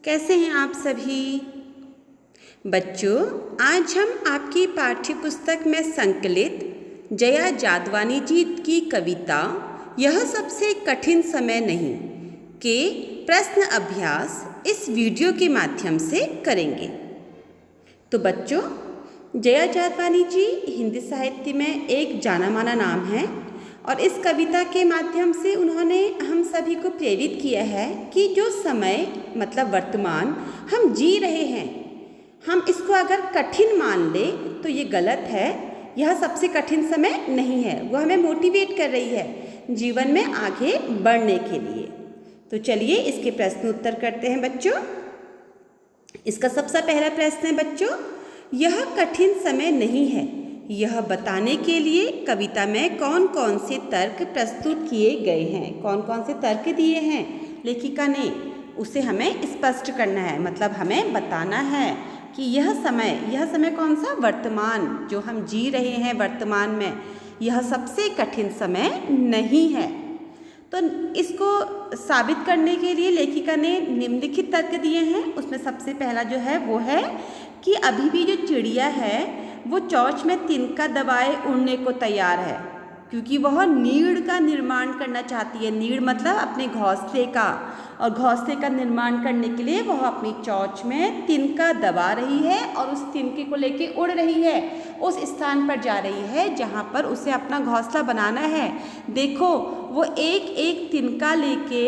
कैसे हैं आप सभी बच्चों। आज हम आपकी पाठ्य पुस्तक में संकलित जया जादवानी जी की कविता यह सबसे कठिन समय नहीं के प्रश्न अभ्यास इस वीडियो के माध्यम से करेंगे। तो बच्चों, जया जादवानी जी हिंदी साहित्य में एक जाना माना नाम है और इस कविता के माध्यम से उन्होंने हम सभी को प्रेरित किया है कि जो समय मतलब वर्तमान हम जी रहे हैं, हम इसको अगर कठिन मान ले तो ये गलत है। यह सबसे कठिन समय नहीं है। वो हमें मोटिवेट कर रही है जीवन में आगे बढ़ने के लिए। तो चलिए इसके प्रश्न उत्तर करते हैं बच्चों। इसका सबसे पहला प्रश्न है बच्चों, यह कठिन समय नहीं है, यह बताने के लिए कविता में कौन कौन से तर्क प्रस्तुत किए गए हैं। कौन कौन से तर्क दिए हैं लेखिका ने, उसे हमें स्पष्ट करना है, मतलब हमें बताना है कि यह समय कौन सा, वर्तमान जो हम जी रहे हैं वर्तमान में, यह सबसे कठिन समय नहीं है। तो इसको साबित करने के लिए लेखिका ने निम्नलिखित तर्क दिए हैं। उसमें सबसे पहला जो है वो है कि अभी भी जो चिड़िया है वो चोंच में तिनका दबाए उड़ने को तैयार है, क्योंकि वह नीड़ का निर्माण करना चाहती है। नीड़ मतलब अपने घोंसले का, और घोंसले का निर्माण करने के लिए वह अपनी चोंच में तिनका दबा रही है और उस तिनके को लेके उड़ रही है, उस स्थान पर जा रही है जहाँ पर उसे अपना घोंसला बनाना है। देखो, वो एक एक तिनका लेके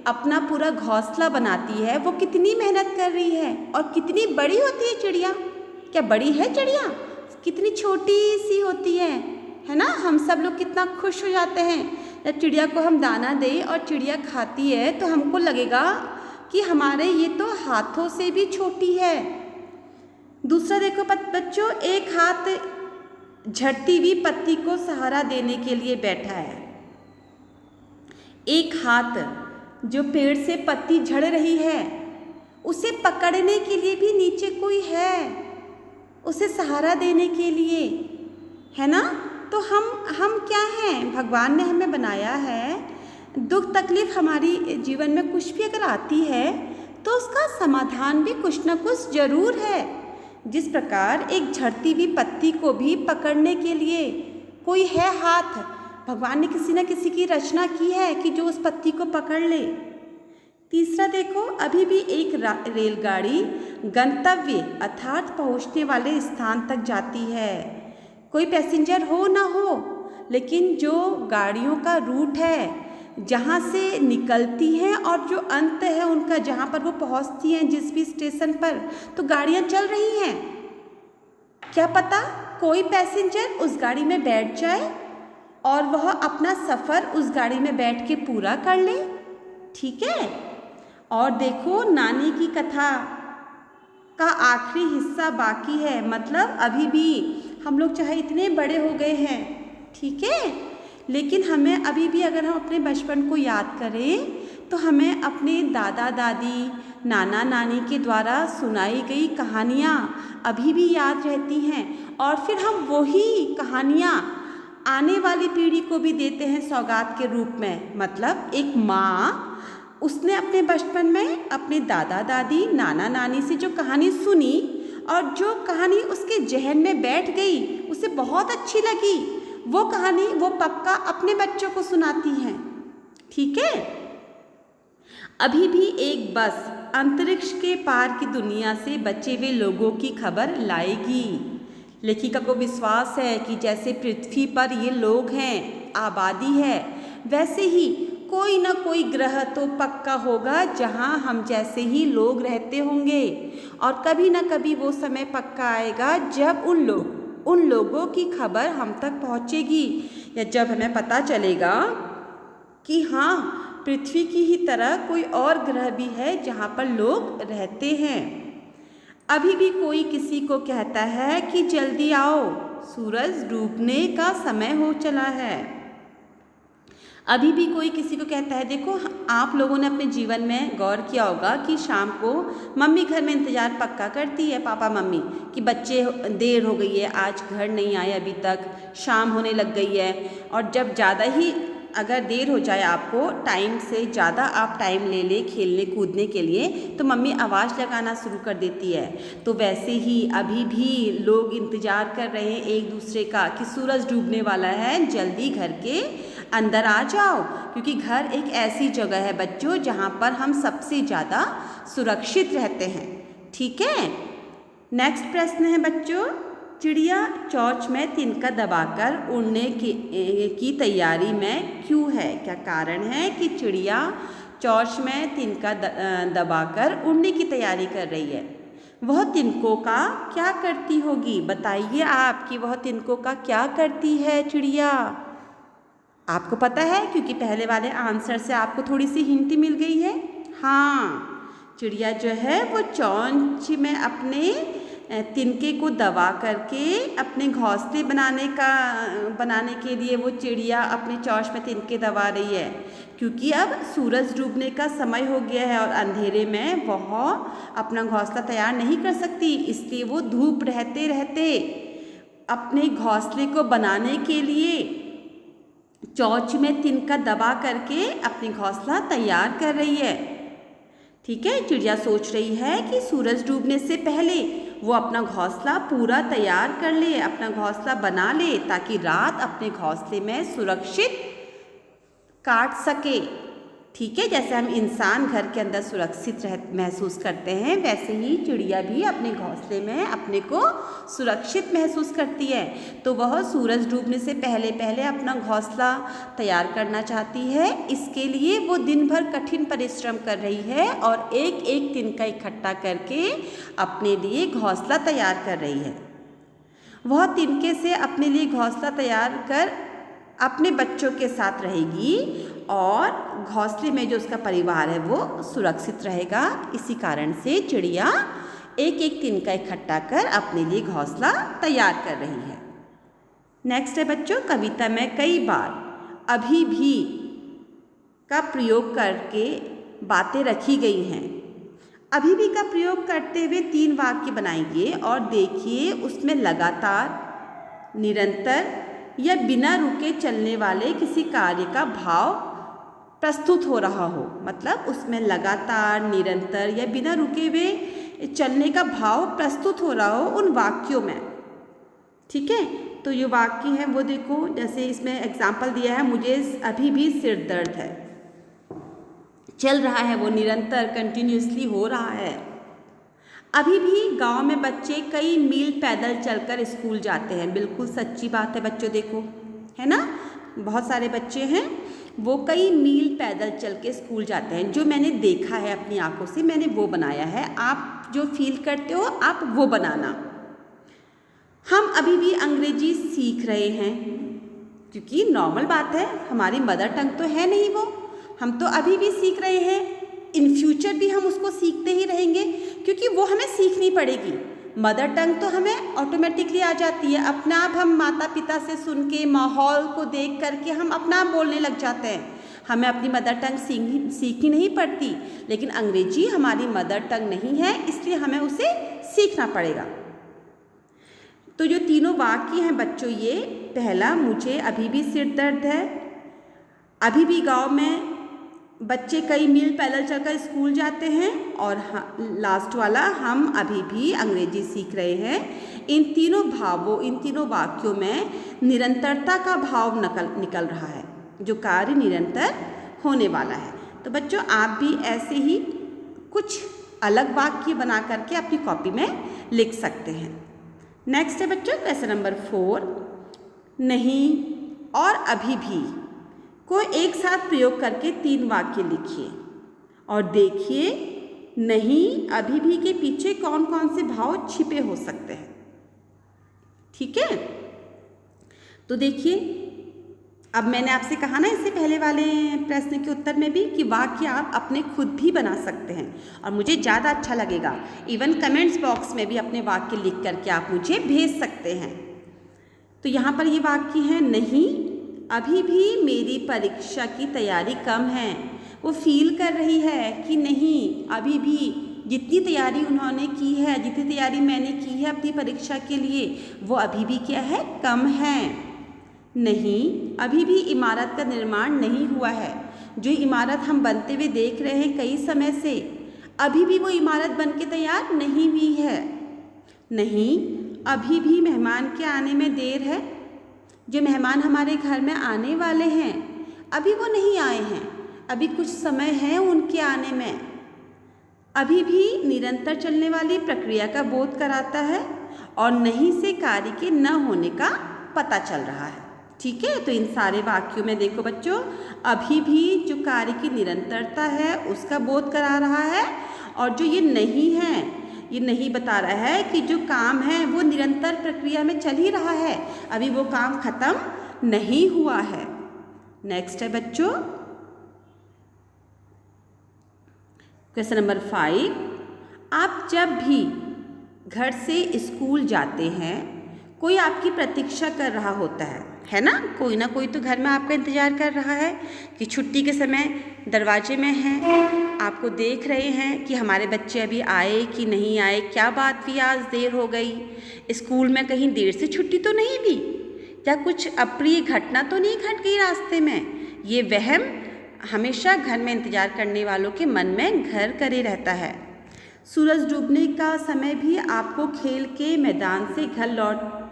अपना पूरा घोंसला बनाती है। वो कितनी मेहनत कर रही है और कितनी बड़ी होती है चिड़िया। क्या बड़ी है चिड़िया? कितनी छोटी सी होती है ना। हम सब लोग कितना खुश हो जाते हैं जब चिड़िया को हम दाना दें और चिड़िया खाती है, तो हमको लगेगा कि हमारे ये तो हाथों से भी छोटी है। दूसरा देखो बच्चों, एक हाथ झड़ती हुई पत्ती को सहारा देने के लिए बैठा है। एक हाथ जो पेड़ से पत्ती झड़ रही है उसे पकड़ने के लिए भी नीचे कोई है, उसे सहारा देने के लिए, है ना। तो हम क्या हैं, भगवान ने हमें बनाया है। दुख तकलीफ हमारी जीवन में कुछ भी अगर आती है तो उसका समाधान भी कुछ ना कुछ जरूर है। जिस प्रकार एक झड़ती हुई पत्ती को भी पकड़ने के लिए कोई है हाथ, भगवान ने किसी न किसी की रचना की है कि जो उस पत्ती को पकड़ ले। तीसरा देखो, अभी भी एक रेलगाड़ी गंतव्य अर्थात पहुंचने वाले स्थान तक जाती है। कोई पैसेंजर हो ना हो, लेकिन जो गाड़ियों का रूट है जहाँ से निकलती हैं और जो अंत है उनका, जहाँ पर वो पहुँचती हैं जिस भी स्टेशन पर, तो गाड़ियाँ चल रही हैं। क्या पता कोई पैसेंजर उस गाड़ी में बैठ जाए और वह अपना सफ़र उस गाड़ी में बैठ के पूरा कर ले। ठीक है। और देखो, नानी की कथा का आखिरी हिस्सा बाकी है, मतलब अभी भी हम लोग चाहे इतने बड़े हो गए हैं, ठीक है, लेकिन हमें अभी भी अगर हम अपने बचपन को याद करें तो हमें अपने दादा दादी नाना नानी के द्वारा सुनाई गई कहानियाँ अभी भी याद रहती हैं, और फिर हम वही कहानियाँ आने वाली पीढ़ी को भी देते हैं सौगात के रूप में। मतलब एक माँ, उसने अपने बचपन में अपने दादा दादी नाना नानी से जो कहानी सुनी और जो कहानी उसके जहन में बैठ गई, उसे बहुत अच्छी लगी, वो कहानी वो पक्का अपने बच्चों को सुनाती हैं। ठीक है। अभी भी एक बस अंतरिक्ष के पार की दुनिया से बचे हुए लोगों की खबर लाएगी। लेखिका को विश्वास है कि जैसे पृथ्वी पर ये लोग हैं, आबादी है, वैसे ही कोई ना कोई ग्रह तो पक्का होगा जहाँ हम जैसे ही लोग रहते होंगे, और कभी ना कभी वो समय पक्का आएगा जब उन लोगों की खबर हम तक पहुँचेगी, या जब हमें पता चलेगा कि हाँ, पृथ्वी की ही तरह कोई और ग्रह भी है जहाँ पर लोग रहते हैं। अभी भी कोई किसी को कहता है कि जल्दी आओ, सूरज डूबने का समय हो चला है। अभी भी कोई किसी को कहता है, देखो आप लोगों ने अपने जीवन में गौर किया होगा कि शाम को मम्मी घर में इंतज़ार पक्का करती है, पापा मम्मी, कि बच्चे देर हो गई है, आज घर नहीं आए अभी तक, शाम होने लग गई है। और जब ज़्यादा ही अगर देर हो जाए आपको, टाइम से ज़्यादा आप टाइम ले ले खेलने कूदने के लिए, तो मम्मी आवाज़ लगाना शुरू कर देती है। तो वैसे ही अभी भी लोग इंतज़ार कर रहे हैं एक दूसरे का कि सूरज डूबने वाला है, जल्दी घर के अंदर आ जाओ, क्योंकि घर एक ऐसी जगह है बच्चों जहाँ पर हम सबसे ज़्यादा सुरक्षित रहते हैं। ठीक है, नेक्स्ट प्रश्न है बच्चों, चिड़िया चोंच में तिनका दबाकर उड़ने की तैयारी में क्यों है? क्या कारण है कि चिड़िया चोंच में तिनका दबाकर उड़ने की तैयारी कर रही है? वह तिनकों का क्या करती होगी? बताइए आप कि वह तिनकों का क्या करती है चिड़िया। आपको पता है, क्योंकि पहले वाले आंसर से आपको थोड़ी सी हिंट मिल गई है। हाँ, चिड़िया जो है वो चोंच में अपने तिनके को दबा करके अपने घोंसले बनाने के लिए वो चिड़िया अपने चोंच में तिनके दबा रही है, क्योंकि अब सूरज डूबने का समय हो गया है और अंधेरे में वह अपना घोंसला तैयार नहीं कर सकती, इसलिए वो धूप रहते रहते अपने घोंसले को बनाने के लिए चोंच में तिनका दबा करके अपनी घोंसला तैयार कर रही है। ठीक है, चिड़िया सोच रही है कि सूरज डूबने से पहले वो अपना घोंसला पूरा तैयार कर ले, अपना घोंसला बना ले, ताकि रात अपने घोंसले में सुरक्षित काट सके। ठीक है, जैसे हम इंसान घर के अंदर सुरक्षित महसूस करते हैं, वैसे ही चिड़िया भी अपने घोंसले में अपने को सुरक्षित महसूस करती है। तो वह सूरज डूबने से पहले पहले अपना घोंसला तैयार करना चाहती है। इसके लिए वो दिन भर कठिन परिश्रम कर रही है और एक एक तिनका इकट्ठा करके अपने लिए घोंसला तैयार कर रही है। वह तिनके से अपने लिए घोंसला तैयार कर अपने बच्चों के साथ रहेगी और घोंसले में जो उसका परिवार है वो सुरक्षित रहेगा। इसी कारण से चिड़िया एक एक तिनका इकट्ठा कर अपने लिए घोंसला तैयार कर रही है। नेक्स्ट है बच्चों, कविता में कई बार अभी भी का प्रयोग करके बातें रखी गई हैं। अभी भी का प्रयोग करते हुए 3 वाक्य बनाइए और देखिए उसमें लगातार, निरंतर या बिना रुके चलने वाले किसी कार्य का भाव प्रस्तुत हो रहा हो। मतलब उसमें लगातार, निरंतर या बिना रुके हुए चलने का भाव प्रस्तुत हो रहा हो उन वाक्यों में। ठीक है, तो ये वाक्य है वो देखो, जैसे इसमें एग्जाम्पल दिया है, मुझे अभी भी सिर दर्द है। चल रहा है वो, निरंतर कंटिन्यूसली हो रहा है। अभी भी गांव में बच्चे कई मील पैदल चलकर स्कूल जाते हैं। बिल्कुल सच्ची बात है बच्चों, देखो है ना, बहुत सारे बच्चे हैं वो कई मील पैदल चल के स्कूल जाते हैं। जो मैंने देखा है अपनी आंखों से, मैंने वो बनाया है। आप जो फील करते हो आप वो बनाना। हम अभी भी अंग्रेजी सीख रहे हैं, क्योंकि नॉर्मल बात है, हमारी मदर टंग तो है नहीं वो, हम तो अभी भी सीख रहे हैं। इन फ्यूचर भी हम उसको सीखते ही रहेंगे, क्योंकि वो हमें सीखनी पड़ेगी। मदर टंग तो हमें ऑटोमेटिकली आ जाती है, अपना आप हम माता पिता से सुन के, माहौल को देख करके हम अपना आप बोलने लग जाते हैं। हमें अपनी मदर टंग सीखनी नहीं पड़ती, लेकिन अंग्रेजी हमारी मदर टंग नहीं है, इसलिए हमें उसे सीखना पड़ेगा। तो जो तीनों वाक्य हैं बच्चों, ये पहला, मुझे अभी भी सिर दर्द है, अभी भी गाँव में बच्चे कई मील पैदल चलकर स्कूल जाते हैं, और लास्ट वाला, हम अभी भी अंग्रेजी सीख रहे हैं। इन तीनों वाक्यों में निरंतरता का भाव निकल रहा है, जो कार्य निरंतर होने वाला है। तो बच्चों आप भी ऐसे ही कुछ अलग वाक्य बना करके अपनी कॉपी में लिख सकते हैं। नेक्स्ट है बच्चों क्वेश्चन नंबर 4, नहीं और अभी भी को एक साथ प्रयोग करके 3 वाक्य लिखिए और देखिए नहीं अभी भी के पीछे कौन कौन से भाव छिपे हो सकते हैं। ठीक है, तो देखिए, अब मैंने आपसे कहा ना इससे पहले वाले प्रश्न के उत्तर में भी कि वाक्य आप अपने खुद भी बना सकते हैं और मुझे ज़्यादा अच्छा लगेगा। इवन कमेंट्स बॉक्स में भी अपने वाक्य लिख करके आप मुझे भेज सकते हैं। तो यहाँ पर ये वाक्य है, नहीं अभी भी मेरी परीक्षा की तैयारी कम है। वो फील कर रही है कि नहीं अभी भी जितनी तैयारी उन्होंने की है, जितनी तैयारी मैंने की है अपनी परीक्षा के लिए, वो अभी भी क्या है, कम है। नहीं, अभी भी इमारत का निर्माण नहीं हुआ है। जो इमारत हम बनते हुए देख रहे हैं कई समय से, अभी भी वो इमारत बन के तैयार नहीं हुई है। नहीं, अभी भी मेहमान के आने में देर है। जो मेहमान हमारे घर में आने वाले हैं अभी वो नहीं आए हैं, अभी कुछ समय है उनके आने में। अभी भी निरंतर चलने वाली प्रक्रिया का बोध कराता है और नहीं से कार्य के न होने का पता चल रहा है। ठीक है, तो इन सारे वाक्यों में देखो बच्चों, अभी भी जो कार्य की निरंतरता है उसका बोध करा रहा है, और जो ये नहीं है, ये नहीं बता रहा है कि जो काम है वो निरंतर प्रक्रिया में चल ही रहा है, अभी वो काम खत्म नहीं हुआ है। नेक्स्ट है बच्चों क्वेश्चन नंबर 5। आप जब भी घर से स्कूल जाते हैं कोई आपकी प्रतीक्षा कर रहा होता है ना? कोई ना कोई तो घर में आपका इंतज़ार कर रहा है कि छुट्टी के समय दरवाजे में हैं, आपको देख रहे हैं कि हमारे बच्चे अभी आए कि नहीं आए, क्या बात हुई आज देर हो गई, स्कूल में कहीं देर से छुट्टी तो नहीं हुई, या कुछ अप्रिय घटना तो नहीं घट गई रास्ते में। ये वहम हमेशा घर में इंतज़ार करने वालों के मन में घर करे रहता है। सूरज डूबने का समय भी आपको खेल के मैदान से घर लौट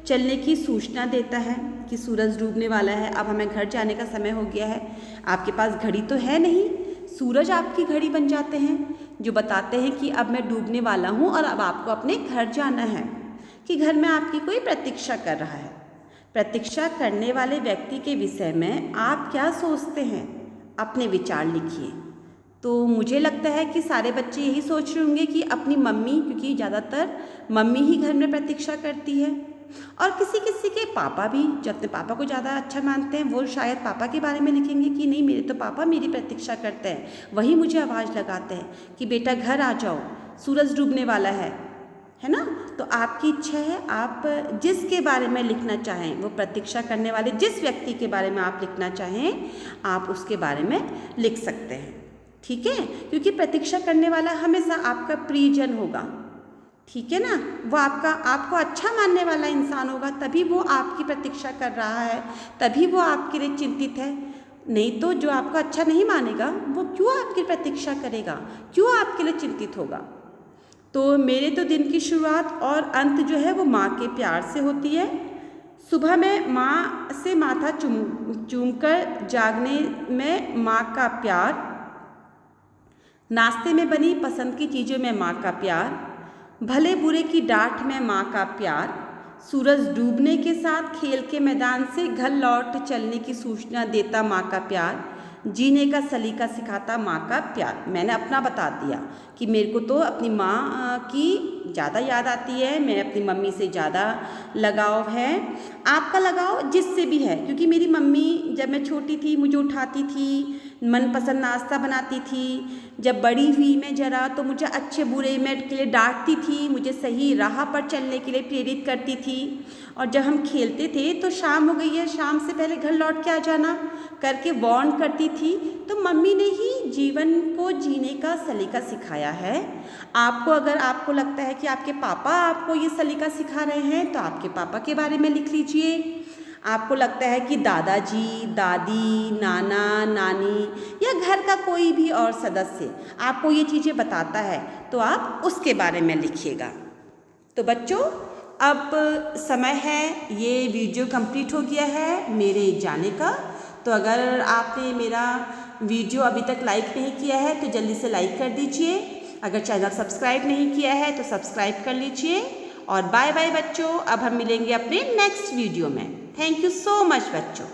चलने की सूचना देता है कि सूरज डूबने वाला है, अब हमें घर जाने का समय हो गया है। आपके पास घड़ी तो है नहीं, सूरज आपकी घड़ी बन जाते हैं जो बताते हैं कि अब मैं डूबने वाला हूँ और अब आपको अपने घर जाना है, कि घर में आपकी कोई प्रतीक्षा कर रहा है। प्रतीक्षा करने वाले व्यक्ति के विषय में आप क्या सोचते हैं? अपने विचार लिखिए। तो मुझे लगता है कि सारे बच्चे यही सोच रहे होंगे कि अपनी मम्मी, क्योंकि ज़्यादातर मम्मी ही घर में प्रतीक्षा करती है, और किसी किसी के पापा भी, जो अपने पापा को ज़्यादा अच्छा मानते हैं, वो शायद पापा के बारे में लिखेंगे कि नहीं, मेरे तो पापा मेरी प्रतीक्षा करते हैं, वही मुझे आवाज़ लगाते हैं कि बेटा घर आ जाओ, सूरज डूबने वाला है ना? तो आपकी इच्छा है, आप जिसके बारे में लिखना चाहें, वो प्रतीक्षा करने वाले जिस व्यक्ति के बारे में आप लिखना चाहें, आप उसके बारे में लिख सकते हैं। ठीक है, क्योंकि प्रतीक्षा करने वाला हमेशा आपका प्रियजन होगा। ठीक है ना, वो आपको अच्छा मानने वाला इंसान होगा, तभी वो आपकी प्रतीक्षा कर रहा है, तभी वो आपके लिए चिंतित है। नहीं तो जो आपको अच्छा नहीं मानेगा वो क्यों आपकी प्रतीक्षा करेगा, क्यों आपके लिए चिंतित होगा। तो मेरे तो दिन की शुरुआत और अंत जो है वो माँ के प्यार से होती है। सुबह में माँ से माथा चूमकर जागने में माँ का प्यार, नाश्ते में बनी पसंद की चीज़ों में माँ का प्यार, भले बुरे की डांट में माँ का प्यार, सूरज डूबने के साथ खेल के मैदान से घर लौट चलने की सूचना देता माँ का प्यार, जीने का सलीका सिखाता माँ का प्यार। मैंने अपना बता दिया कि मेरे को तो अपनी माँ की ज़्यादा याद आती है, मेरे अपनी मम्मी से ज़्यादा लगाव है। आपका लगाव जिससे भी है, क्योंकि मेरी मम्मी जब मैं छोटी थी मुझे उठाती थी, मनपसंद नाश्ता बनाती थी, जब बड़ी हुई मैं ज़रा तो मुझे अच्छे बुरे में के लिए डांटती थी, मुझे सही राह पर चलने के लिए प्रेरित करती थी। और जब हम खेलते थे तो शाम हो गई है, शाम से पहले घर लौट के आ जाना करके वार्न करती थी। तो मम्मी ने ही जीवन को जीने का सलीका सिखाया है। आपको अगर आपको लगता है कि आपके पापा आपको ये सलीका सिखा रहे हैं तो आपके पापा के बारे में लिख लीजिए। आपको लगता है कि दादाजी, दादी, नाना, नानी या घर का कोई भी और सदस्य आपको ये चीज़ें बताता है तो आप उसके बारे में लिखिएगा। तो बच्चों, अब समय है, ये वीडियो कंप्लीट हो गया है मेरे जाने का। तो अगर आपने मेरा वीडियो अभी तक लाइक नहीं किया है तो जल्दी से लाइक कर दीजिए। अगर चैनल सब्सक्राइब नहीं किया है तो सब्सक्राइब कर लीजिए। और बाय बाय बच्चों, अब हम मिलेंगे अपने नेक्स्ट वीडियो में। थैंक यू सो मच बच्चों।